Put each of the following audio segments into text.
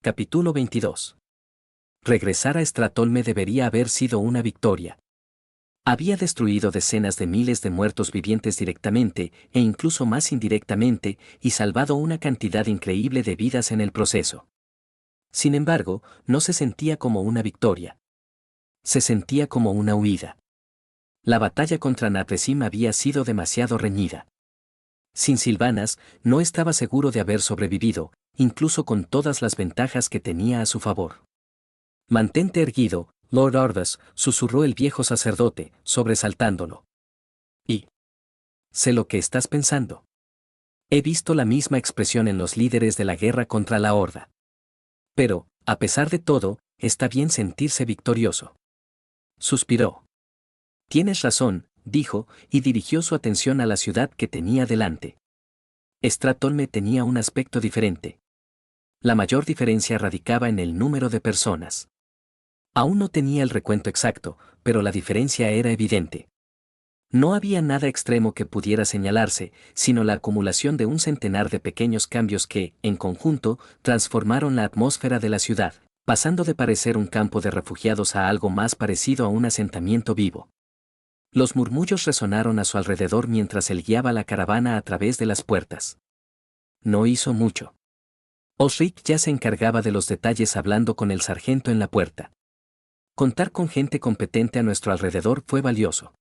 Capítulo 22. Regresar a Stratolme debería haber sido una victoria. Había destruido decenas de miles de muertos vivientes directamente e incluso más indirectamente y salvado una cantidad increíble de vidas en el proceso. Sin embargo, no se sentía como una victoria. Se sentía como una huida. La batalla contra Natresim había sido demasiado reñida. Sin Sylvanas, no estaba seguro de haber sobrevivido, incluso con todas las ventajas que tenía a su favor. Mantente erguido, Lord Ardas, susurró el viejo sacerdote, sobresaltándolo. Y sé lo que estás pensando. He visto la misma expresión en los líderes de la guerra contra la Horda. Pero, a pesar de todo, está bien sentirse victorioso. Suspiró. Tienes razón, dijo, y dirigió su atención a la ciudad que tenía delante. Stratolme tenía un aspecto diferente. La mayor diferencia radicaba en el número de personas. Aún no tenía el recuento exacto, pero la diferencia era evidente. No había nada extremo que pudiera señalarse, sino la acumulación de un centenar de pequeños cambios que, en conjunto, transformaron la atmósfera de la ciudad, pasando de parecer un campo de refugiados a algo más parecido a un asentamiento vivo. Los murmullos resonaron a su alrededor mientras él guiaba la caravana a través de las puertas. No hizo mucho. Osric ya se encargaba de los detalles hablando con el sargento en la puerta. Contar con gente competente a nuestro alrededor fue valioso.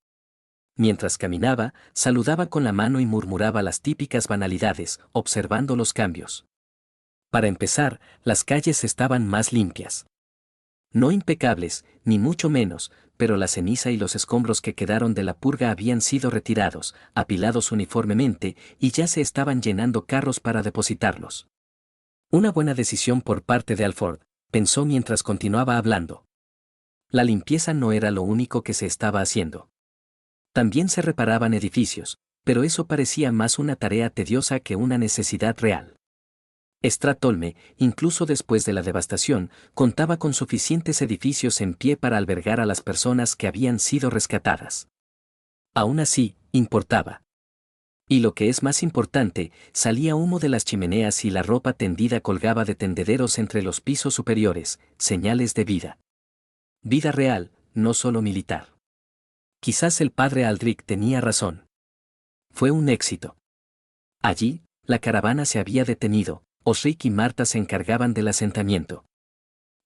Mientras caminaba, saludaba con la mano y murmuraba las típicas banalidades, observando los cambios. Para empezar, las calles estaban más limpias. No impecables, ni mucho menos, pero la ceniza y los escombros que quedaron de la purga habían sido retirados, apilados uniformemente, y ya se estaban llenando carros para depositarlos. Una buena decisión por parte de Alford, pensó mientras continuaba hablando. La limpieza no era lo único que se estaba haciendo. También se reparaban edificios, pero eso parecía más una tarea tediosa que una necesidad real. Stratolme, incluso después de la devastación, contaba con suficientes edificios en pie para albergar a las personas que habían sido rescatadas. Aún así, importaba. Y lo que es más importante, salía humo de las chimeneas y la ropa tendida colgaba de tendederos entre los pisos superiores, señales de vida. Vida real, no solo militar. Quizás el padre Aldrich tenía razón. Fue un éxito. Allí, la caravana se había detenido, Osric y Marta se encargaban del asentamiento.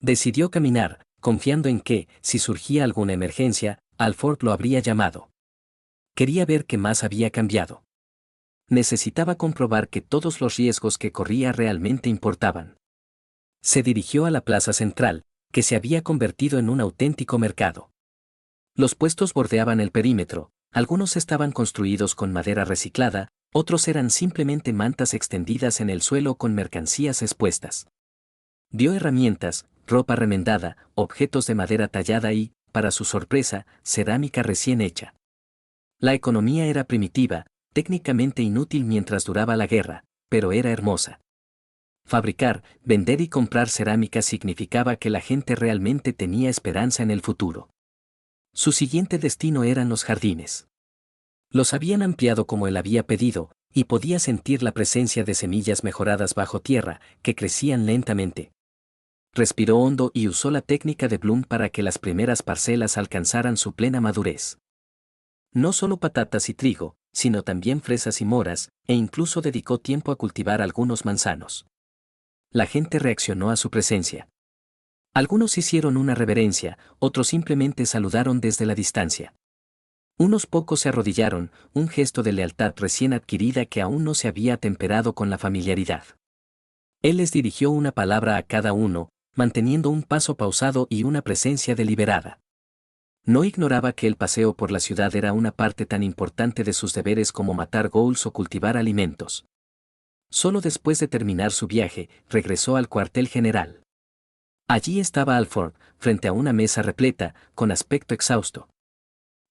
Decidió caminar, confiando en que, si surgía alguna emergencia, Alford lo habría llamado. Quería ver qué más había cambiado. Necesitaba comprobar que todos los riesgos que corría realmente importaban. Se dirigió a la plaza central, que se había convertido en un auténtico mercado. Los puestos bordeaban el perímetro, algunos estaban construidos con madera reciclada, otros eran simplemente mantas extendidas en el suelo con mercancías expuestas. Vio herramientas, ropa remendada, objetos de madera tallada y, para su sorpresa, cerámica recién hecha. La economía era primitiva, técnicamente inútil mientras duraba la guerra, pero era hermosa. Fabricar, vender y comprar cerámica significaba que la gente realmente tenía esperanza en el futuro. Su siguiente destino eran los jardines. Los habían ampliado como él había pedido, y podía sentir la presencia de semillas mejoradas bajo tierra, que crecían lentamente. Respiró hondo y usó la técnica de Bloom para que las primeras parcelas alcanzaran su plena madurez. No solo patatas y trigo, sino también fresas y moras, e incluso dedicó tiempo a cultivar algunos manzanos. La gente reaccionó a su presencia. Algunos hicieron una reverencia, otros simplemente saludaron desde la distancia. Unos pocos se arrodillaron, un gesto de lealtad recién adquirida que aún no se había temperado con la familiaridad. Él les dirigió una palabra a cada uno, manteniendo un paso pausado y una presencia deliberada. No ignoraba que el paseo por la ciudad era una parte tan importante de sus deberes como matar ghouls o cultivar alimentos. Solo después de terminar su viaje, regresó al cuartel general. Allí estaba Alford, frente a una mesa repleta, con aspecto exhausto.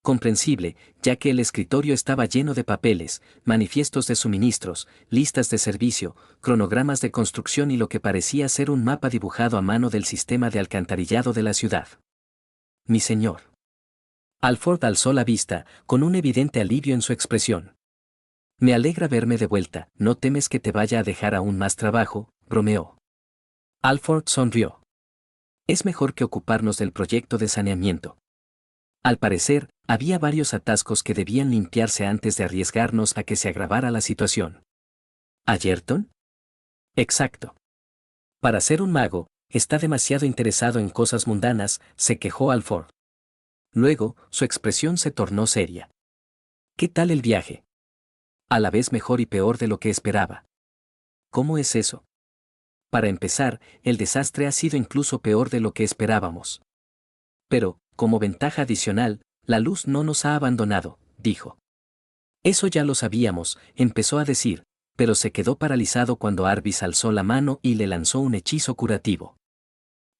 Comprensible, ya que el escritorio estaba lleno de papeles, manifiestos de suministros, listas de servicio, cronogramas de construcción y lo que parecía ser un mapa dibujado a mano del sistema de alcantarillado de la ciudad. Mi señor. Alford alzó la vista, con un evidente alivio en su expresión. Me alegra verme de vuelta, ¿no temes que te vaya a dejar aún más trabajo?, bromeó. Alford sonrió. Es mejor que ocuparnos del proyecto de saneamiento. Al parecer, había varios atascos que debían limpiarse antes de arriesgarnos a que se agravara la situación. ¿Ayrton? Exacto. Para ser un mago, está demasiado interesado en cosas mundanas, se quejó Alford. Luego, su expresión se tornó seria. ¿Qué tal el viaje? A la vez mejor y peor de lo que esperaba. ¿Cómo es eso? Para empezar, el desastre ha sido incluso peor de lo que esperábamos. Pero, como ventaja adicional, la luz no nos ha abandonado, dijo. Eso ya lo sabíamos, empezó a decir, pero se quedó paralizado cuando Arbis alzó la mano y le lanzó un hechizo curativo.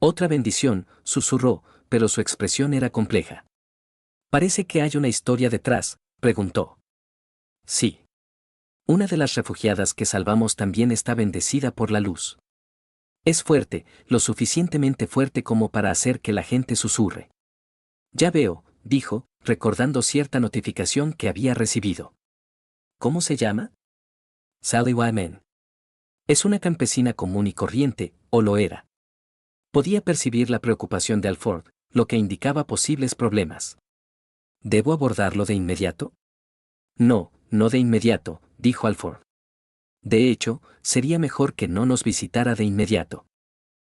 Otra bendición, susurró, pero su expresión era compleja. Parece que hay una historia detrás, preguntó. Sí. Una de las refugiadas que salvamos también está bendecida por la luz. Es fuerte, lo suficientemente fuerte como para hacer que la gente susurre. Ya veo, dijo, recordando cierta notificación que había recibido. ¿Cómo se llama? Sally Wyman. Es una campesina común y corriente, o lo era. Podía percibir la preocupación de Alford, lo que indicaba posibles problemas. ¿Debo abordarlo de inmediato? No, no de inmediato, dijo Alford. De hecho, sería mejor que no nos visitara de inmediato.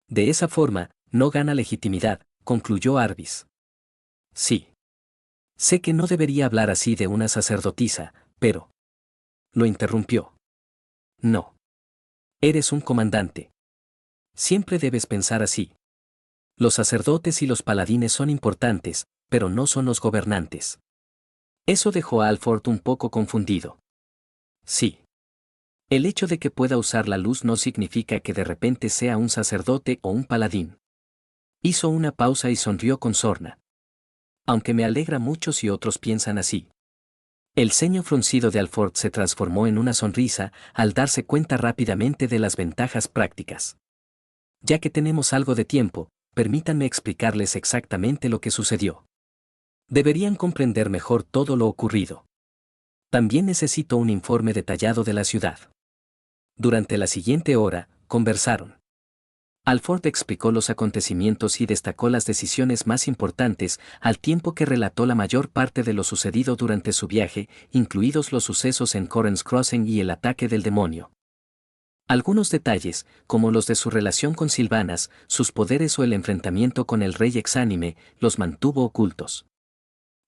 De esa forma, no gana legitimidad, concluyó Arbis. Sí. Sé que no debería hablar así de una sacerdotisa, pero... Lo interrumpió. No. Eres un comandante. Siempre debes pensar así. Los sacerdotes y los paladines son importantes, pero no son los gobernantes. Eso dejó a Alford un poco confundido. Sí. El hecho de que pueda usar la luz no significa que de repente sea un sacerdote o un paladín. Hizo una pausa y sonrió con sorna. Aunque me alegra mucho si otros piensan así. El ceño fruncido de Alford se transformó en una sonrisa al darse cuenta rápidamente de las ventajas prácticas. Ya que tenemos algo de tiempo, permítanme explicarles exactamente lo que sucedió. Deberían comprender mejor todo lo ocurrido. También necesito un informe detallado de la ciudad. Durante la siguiente hora, conversaron. Alford explicó los acontecimientos y destacó las decisiones más importantes, al tiempo que relató la mayor parte de lo sucedido durante su viaje, incluidos los sucesos en Coren's Crossing y el ataque del demonio. Algunos detalles, como los de su relación con Sylvanas, sus poderes o el enfrentamiento con el rey exánime, los mantuvo ocultos.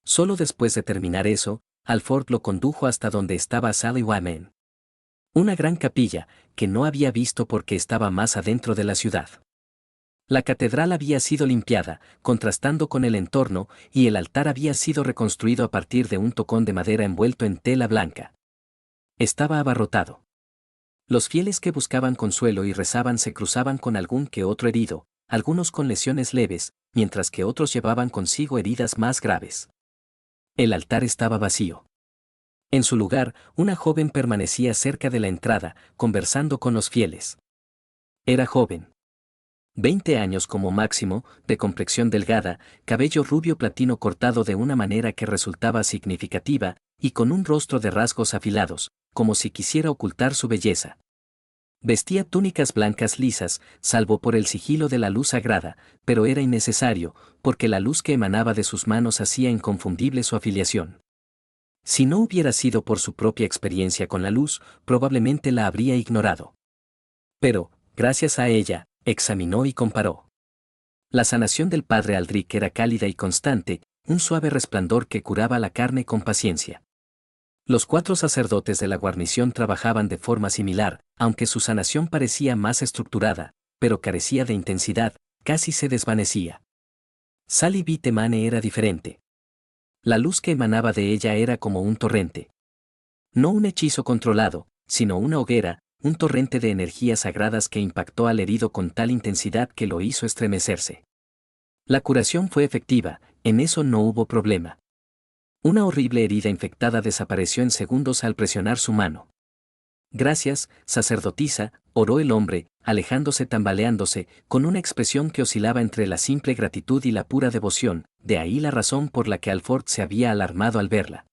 Solo después de terminar eso, Alford lo condujo hasta donde estaba Sally Wyman. Una gran capilla, que no había visto porque estaba más adentro de la ciudad. La catedral había sido limpiada, contrastando con el entorno, y el altar había sido reconstruido a partir de un tocón de madera envuelto en tela blanca. Estaba abarrotado. Los fieles que buscaban consuelo y rezaban se cruzaban con algún que otro herido, algunos con lesiones leves, mientras que otros llevaban consigo heridas más graves. El altar estaba vacío. En su lugar, una joven permanecía cerca de la entrada, conversando con los fieles. Era joven. 20 años como máximo, de complexión delgada, cabello rubio platino cortado de una manera que resultaba significativa, y con un rostro de rasgos afilados, como si quisiera ocultar su belleza. Vestía túnicas blancas lisas, salvo por el sigilo de la luz sagrada, pero era innecesario, porque la luz que emanaba de sus manos hacía inconfundible su afiliación. Si no hubiera sido por su propia experiencia con la luz, probablemente la habría ignorado. Pero, gracias a ella, examinó y comparó. La sanación del padre Aldrich era cálida y constante, un suave resplandor que curaba la carne con paciencia. Los 4 sacerdotes de la guarnición trabajaban de forma similar, aunque su sanación parecía más estructurada, pero carecía de intensidad, casi se desvanecía. Sally Vitemane era diferente. La luz que emanaba de ella era como un torrente. No un hechizo controlado, sino una hoguera, un torrente de energías sagradas que impactó al herido con tal intensidad que lo hizo estremecerse. La curación fue efectiva, en eso no hubo problema. Una horrible herida infectada desapareció en segundos al presionar su mano. Gracias, sacerdotisa, oró el hombre, alejándose tambaleándose, con una expresión que oscilaba entre la simple gratitud y la pura devoción, de ahí la razón por la que Alford se había alarmado al verla.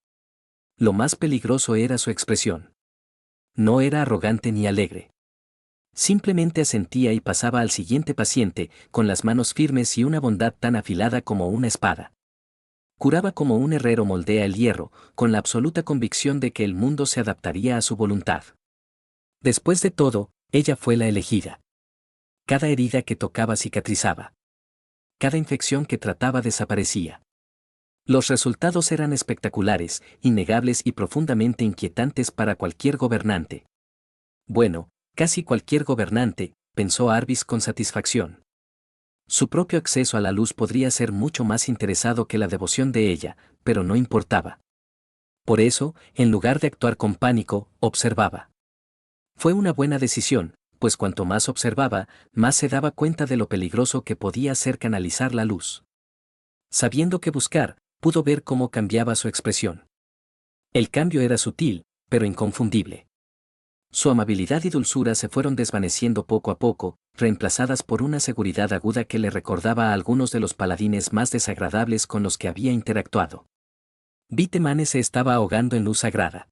Lo más peligroso era su expresión. No era arrogante ni alegre. Simplemente asentía y pasaba al siguiente paciente, con las manos firmes y una bondad tan afilada como una espada. Curaba como un herrero moldea el hierro, con la absoluta convicción de que el mundo se adaptaría a su voluntad. Después de todo, ella fue la elegida. Cada herida que tocaba cicatrizaba. Cada infección que trataba desaparecía. Los resultados eran espectaculares, innegables y profundamente inquietantes para cualquier gobernante. Bueno, casi cualquier gobernante, pensó Arvis con satisfacción. Su propio acceso a la luz podría ser mucho más interesado que la devoción de ella, pero no importaba. Por eso, en lugar de actuar con pánico, observaba. Fue una buena decisión, pues cuanto más observaba, más se daba cuenta de lo peligroso que podía ser canalizar la luz. Sabiendo qué buscar, pudo ver cómo cambiaba su expresión. El cambio era sutil, pero inconfundible. Su amabilidad y dulzura se fueron desvaneciendo poco a poco, reemplazadas por una seguridad aguda que le recordaba a algunos de los paladines más desagradables con los que había interactuado. Vitemane se estaba ahogando en luz sagrada.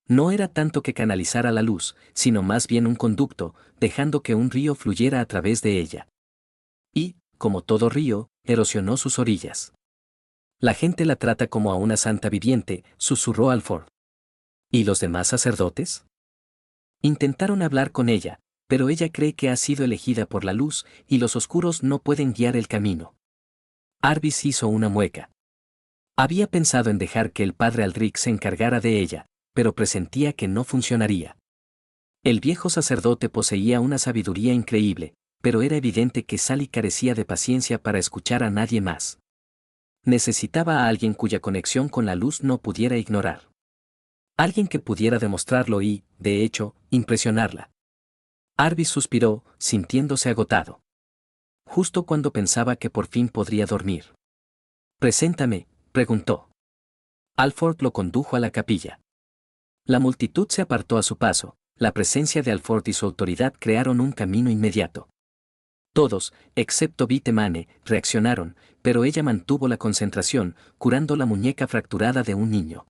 No era tanto que canalizara la luz, sino más bien un conducto, dejando que un río fluyera a través de ella. Y, como todo río, erosionó sus orillas. La gente la trata como a una santa viviente, susurró Alford. ¿Y los demás sacerdotes? Intentaron hablar con ella, pero ella cree que ha sido elegida por la luz, y los oscuros no pueden guiar el camino. Arvis hizo una mueca. Había pensado en dejar que el padre Aldrich se encargara de ella, pero presentía que no funcionaría. El viejo sacerdote poseía una sabiduría increíble, pero era evidente que Sally carecía de paciencia para escuchar a nadie más. Necesitaba a alguien cuya conexión con la luz no pudiera ignorar. Alguien que pudiera demostrarlo y, de hecho, impresionarla. Arvis suspiró, sintiéndose agotado. Justo cuando pensaba que por fin podría dormir. «Preséntame», preguntó. Alford lo condujo a la capilla. La multitud se apartó a su paso, la presencia de Alford y su autoridad crearon un camino inmediato. Todos, excepto Vitemane, reaccionaron, pero ella mantuvo la concentración, curando la muñeca fracturada de un niño.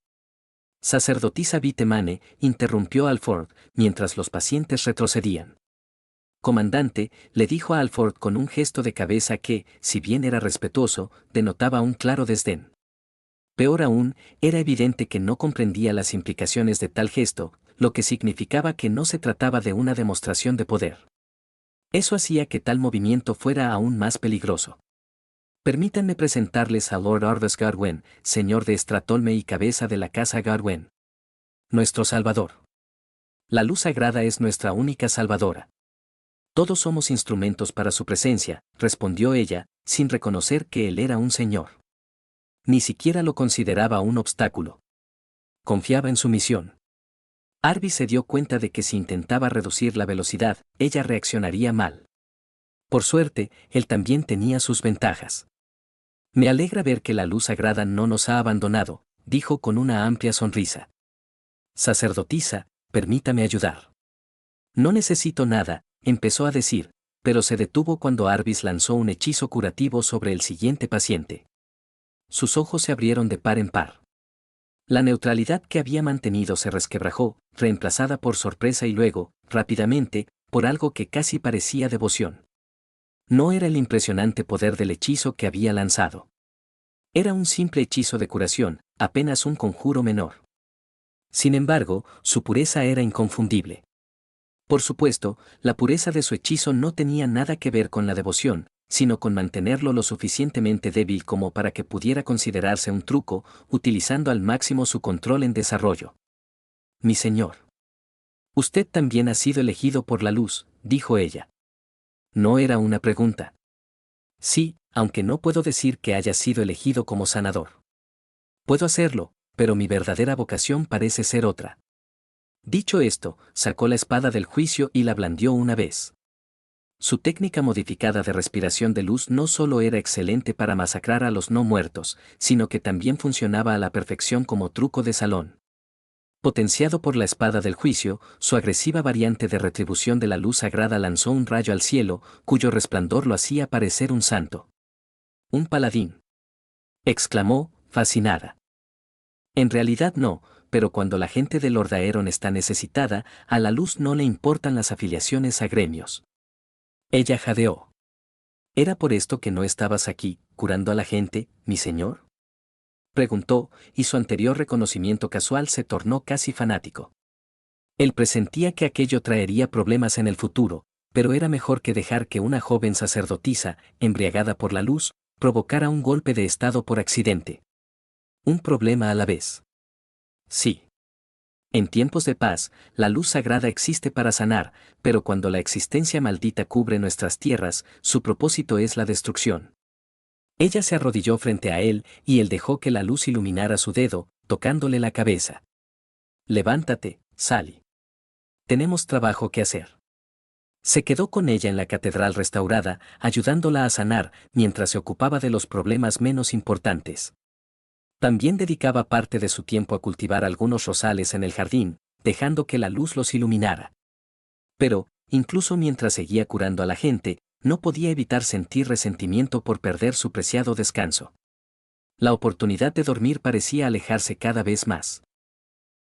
Sacerdotisa Vitemane, interrumpió a Alford, mientras los pacientes retrocedían. Comandante, le dijo a Alford con un gesto de cabeza que, si bien era respetuoso, denotaba un claro desdén. Peor aún, era evidente que no comprendía las implicaciones de tal gesto, lo que significaba que no se trataba de una demostración de poder. Eso hacía que tal movimiento fuera aún más peligroso. Permítanme presentarles a Lord Arvis Garwen, señor de Stratolme y cabeza de la casa Garwen. Nuestro Salvador. La luz sagrada es nuestra única salvadora. Todos somos instrumentos para su presencia, respondió ella, sin reconocer que él era un señor. Ni siquiera lo consideraba un obstáculo. Confiaba en su misión. Arvis se dio cuenta de que si intentaba reducir la velocidad, ella reaccionaría mal. Por suerte, él también tenía sus ventajas. Me alegra ver que la luz sagrada no nos ha abandonado, dijo con una amplia sonrisa. Sacerdotisa, permítame ayudar. No necesito nada, empezó a decir, pero se detuvo cuando Arvis lanzó un hechizo curativo sobre el siguiente paciente. Sus ojos se abrieron de par en par. La neutralidad que había mantenido se resquebrajó, reemplazada por sorpresa y luego, rápidamente, por algo que casi parecía devoción. No era el impresionante poder del hechizo que había lanzado. Era un simple hechizo de curación, apenas un conjuro menor. Sin embargo, su pureza era inconfundible. Por supuesto, la pureza de su hechizo no tenía nada que ver con la devoción, sino con mantenerlo lo suficientemente débil como para que pudiera considerarse un truco, utilizando al máximo su control en desarrollo. Mi señor. Usted también ha sido elegido por la luz, dijo ella. No era una pregunta. Sí, aunque no puedo decir que haya sido elegido como sanador. Puedo hacerlo, pero mi verdadera vocación parece ser otra. Dicho esto, sacó la espada del juicio y la blandió una vez. Su técnica modificada de respiración de luz no solo era excelente para masacrar a los no muertos, sino que también funcionaba a la perfección como truco de salón. Potenciado por la espada del juicio, su agresiva variante de retribución de la luz sagrada lanzó un rayo al cielo, cuyo resplandor lo hacía parecer un santo. «Un paladín», exclamó, fascinada. En realidad no, pero cuando la gente de Lord Aeron está necesitada, a la luz no le importan las afiliaciones a gremios. Ella jadeó. ¿Era por esto que no estabas aquí, curando a la gente, mi señor? Preguntó, y su anterior reconocimiento casual se tornó casi fanático. Él presentía que aquello traería problemas en el futuro, pero era mejor que dejar que una joven sacerdotisa, embriagada por la luz, provocara un golpe de estado por accidente. Un problema a la vez. Sí. En tiempos de paz, la luz sagrada existe para sanar, pero cuando la existencia maldita cubre nuestras tierras, su propósito es la destrucción. Ella se arrodilló frente a él y él dejó que la luz iluminara su dedo, tocándole la cabeza. Levántate, Sally. Tenemos trabajo que hacer. Se quedó con ella en la catedral restaurada, ayudándola a sanar, mientras se ocupaba de los problemas menos importantes. También dedicaba parte de su tiempo a cultivar algunos rosales en el jardín, dejando que la luz los iluminara. Pero, incluso mientras seguía curando a la gente, no podía evitar sentir resentimiento por perder su preciado descanso. La oportunidad de dormir parecía alejarse cada vez más.